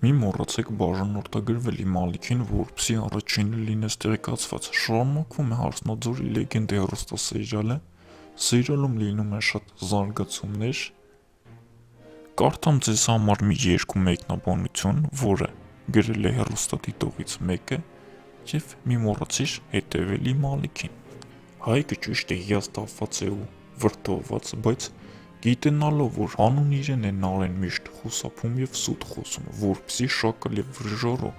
Մի մոռացեք բաժանորդագրվել իմ ալիքին, որպեսզի առաջինը լինես տեղեկացված։ Շարունակվում է Հարսնաձորի լեգենդ հեռուստասերիալը, սերիալում լինում են շատ զարգացումներ։ Կարդամ ձեզ համար մի երկու մեկնաբանություն, որը գրել է հեռուստադիտողից մեկը, և մի մոռացիր հետևել իմ ալիքին։ Հայկը ճիշտ է հիասթափված է ու վրդովված, բայց գիտենալով, որ անուն իրեն է Նարեն միշտ խուսափում և սուտ խոսում, որպեսզի շակալ և վրժառու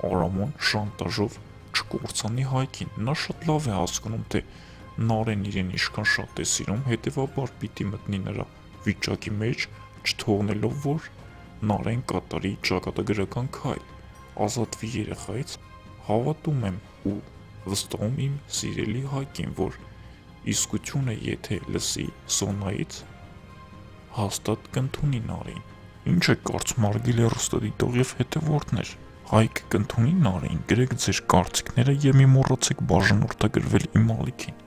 Արամոն շանտաժով չկործանի Հայկին, նա շատ լավ է հասկանում, թե Նարեն իրեն ինչքան շատ է սիրում, հետևաբար պիտի մտնի նրա վիճակի մեջ, չթողնելով, որ Նարեն կատարի ճակատագրական քայլ, ազատվի երեխայից։ Հավատում եմ ու վստահում իմ սիրելի Հայկին, որ իսկությունը եթե լսի Սոնայից, հաստատ կընդունի Նարէին։ Ինչ եք կարծում հարգելի հեռուստադիտող և հետևորդներ, Հայկը կընդունի Նարէին, գրեք ձեր կարծիքները և մի մոռացեք բաժանորդագրվել իմ ալիքին։